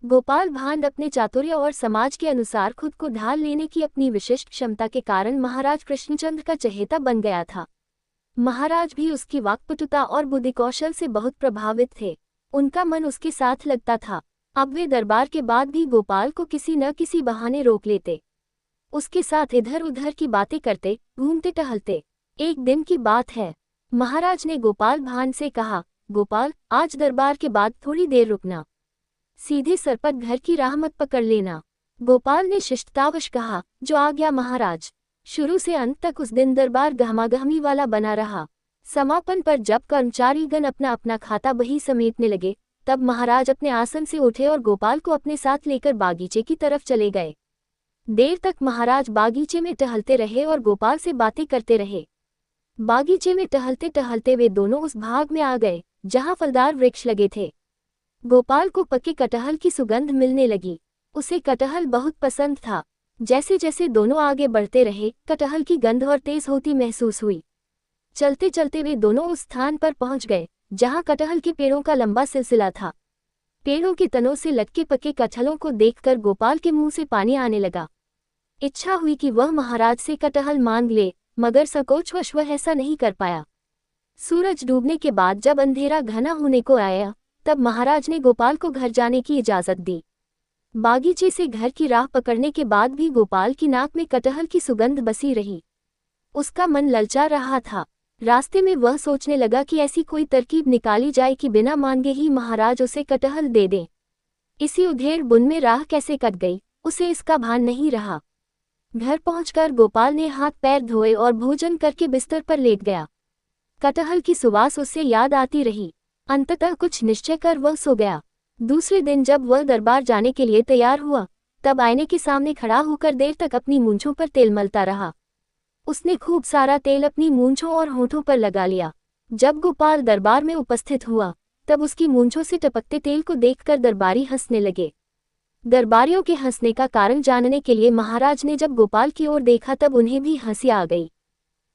गोपाल भांड अपने चातुर्य और समाज के अनुसार खुद को ढाल लेने की अपनी विशिष्ट क्षमता के कारण महाराज कृष्णचंद्र का चहेता बन गया था। महाराज भी उसकी वाक्पटुता और बुद्धि कौशल से बहुत प्रभावित थे। उनका मन उसके साथ लगता था। अब वे दरबार के बाद भी गोपाल को किसी न किसी बहाने रोक लेते, उसके साथ इधर उधर की बातें करते, घूमते टहलते। एक दिन की बात है, महाराज ने गोपाल भांड से कहा, गोपाल, आज दरबार के बाद थोड़ी देर रुकना, सीधे सरपट घर की राह मत पकड़ लेना। गोपाल ने शिष्टतावश कहा, जो आज्ञा महाराज। शुरू से अंत तक उस दिन दरबार गहमागहमी वाला बना रहा। समापन पर जब कर्मचारीगण अपना अपना खाता बही समेटने लगे, तब महाराज अपने आसन से उठे और गोपाल को अपने साथ लेकर बागीचे की तरफ चले गए। देर तक महाराज बागीचे में टहलते रहे और गोपाल से बातें करते रहे। बागीचे में टहलते टहलते वे दोनों उस भाग में आ गए जहां फलदार वृक्ष लगे थे। गोपाल को पके कटहल की सुगंध मिलने लगी। उसे कटहल बहुत पसंद था। जैसे जैसे दोनों आगे बढ़ते रहे, कटहल की गंध और तेज होती महसूस हुई। चलते चलते वे दोनों उस स्थान पर पहुंच गए जहां कटहल के पेड़ों का लंबा सिलसिला था। पेड़ों के तनों से लटके पके कटहलों को देखकर गोपाल के मुंह से पानी आने लगा। इच्छा हुई कि वह महाराज से कटहल मांग ले, मगर संकोचवश वह ऐसा नहीं कर पाया। सूरज डूबने के बाद जब अंधेरा घना होने को आया, तब महाराज ने गोपाल को घर जाने की इजाजत दी। बागीचे से घर की राह पकड़ने के बाद भी गोपाल की नाक में कटहल की सुगंध बसी रही। उसका मन ललचा रहा था। रास्ते में वह सोचने लगा कि ऐसी कोई तरकीब निकाली जाए कि बिना मांगे ही महाराज उसे कटहल दे दें। इसी उधेड़ बुन में राह कैसे कट गई, उसे इसका भान नहीं रहा। घर पहुंचकर गोपाल ने हाथ पैर धोए और भोजन करके बिस्तर पर लेट गया। कटहल की सुवास उससे याद आती रही। अंततः कुछ निश्चय कर वह सो गया। दूसरे दिन जब वह दरबार जाने के लिए तैयार हुआ, तब आईने के सामने खड़ा होकर देर तक अपनी मूंछों पर तेल मलता रहा। उसने खूब सारा तेल अपनी मूंछों और होठों पर लगा लिया। जब गोपाल दरबार में उपस्थित हुआ, तब उसकी मूंछों से टपकते तेल को देखकर दरबारी हंसने लगे। दरबारियों के हंसने का कारण जानने के लिए महाराज ने जब गोपाल की ओर देखा, तब उन्हें भी हंसी आ गई।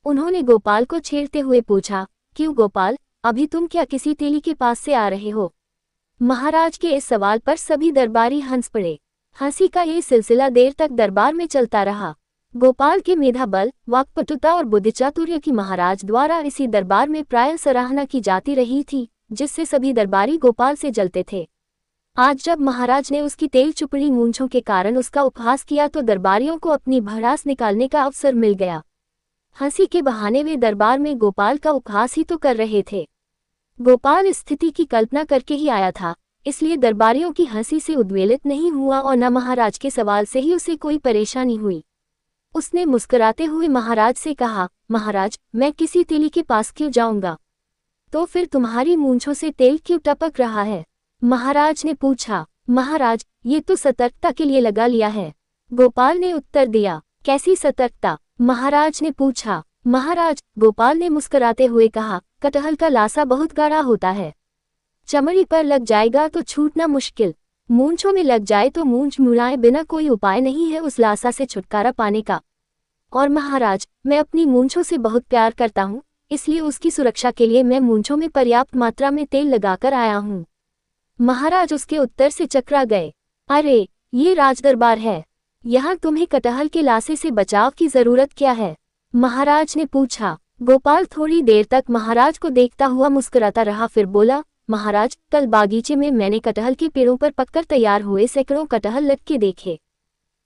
उन्होंने गोपाल को छेड़ते हुए पूछा, क्यों गोपाल, अभी तुम क्या किसी तेली के पास से आ रहे हो? महाराज के इस सवाल पर सभी दरबारी हंस पड़े। हंसी का ये सिलसिला देर तक दरबार में चलता रहा। गोपाल के मेधा बल, वाक्पटुता और बुद्धिचातुर्य की महाराज द्वारा इसी दरबार में प्रायः सराहना की जाती रही थी, जिससे सभी दरबारी गोपाल से जलते थे। आज जब महाराज ने उसकी तेल चुपड़ी मूंछों के कारण उसका उपहास किया, तो दरबारियों को अपनी भड़ास निकालने का अवसर मिल गया। हंसी के बहाने वे दरबार में गोपाल का उपहास ही तो कर रहे थे। गोपाल इस स्थिति की कल्पना करके ही आया था, इसलिए दरबारियों की हंसी से उद्वेलित नहीं हुआ और न महाराज के सवाल से ही उसे कोई परेशानी हुई। उसने मुस्कुराते हुए महाराज से कहा, महाराज, मैं किसी तेली के पास क्यों जाऊंगा? तो फिर तुम्हारी मूंछों से तेल क्यों टपक रहा है? महाराज ने पूछा। महाराज, ये तो सतर्कता के लिए लगा लिया है, गोपाल ने उत्तर दिया। कैसी सतर्कता? महाराज ने पूछा। महाराज, गोपाल ने मुस्कुराते हुए कहा, कटहल का लासा बहुत गाढ़ा होता है। चमड़ी पर लग जाएगा तो छूटना मुश्किल। मूंछों में लग जाए तो मूंछ मुड़ाए बिना कोई उपाय नहीं है उस लासा से छुटकारा पाने का। और महाराज, मैं अपनी मूंछों से बहुत प्यार करता हूँ, इसलिए उसकी सुरक्षा के लिए मैं मूंछों में पर्याप्त मात्रा में तेल लगाकर आया हूँ। महाराज उसके उत्तर से चकरा गए। अरे, ये राजदरबार है, यहाँ तुम्हें कटहल के लासे से बचाव की जरूरत क्या है? महाराज ने पूछा। गोपाल थोड़ी देर तक महाराज को देखता हुआ मुस्कुराता रहा, फिर बोला, महाराज, कल बागीचे में मैंने कटहल के पेड़ों पर पककर तैयार हुए सैकड़ों कटहल लटके देखे।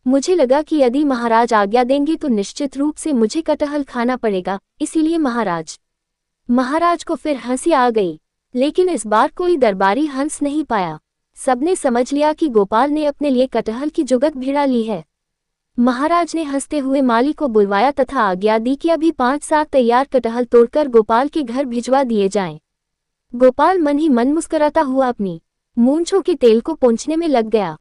मुझे लगा कि यदि महाराज आज्ञा देंगे तो निश्चित रूप से मुझे कटहल खाना पड़ेगा, इसीलिए महाराज को फिर हंसी आ गई, लेकिन इस बार कोई दरबारी हंस नहीं पाया। सबने समझ लिया कि गोपाल ने अपने लिए कटहल की जुगत भिड़ा ली है। महाराज ने हंसते हुए माली को बुलवाया तथा आज्ञा दी कि अभी 5-7 तैयार कटहल तोड़कर गोपाल के घर भिजवा दिए जाएं। गोपाल मन ही मन मुस्कुराता हुआ अपनी मूंछों के तेल को पोंछने में लग गया।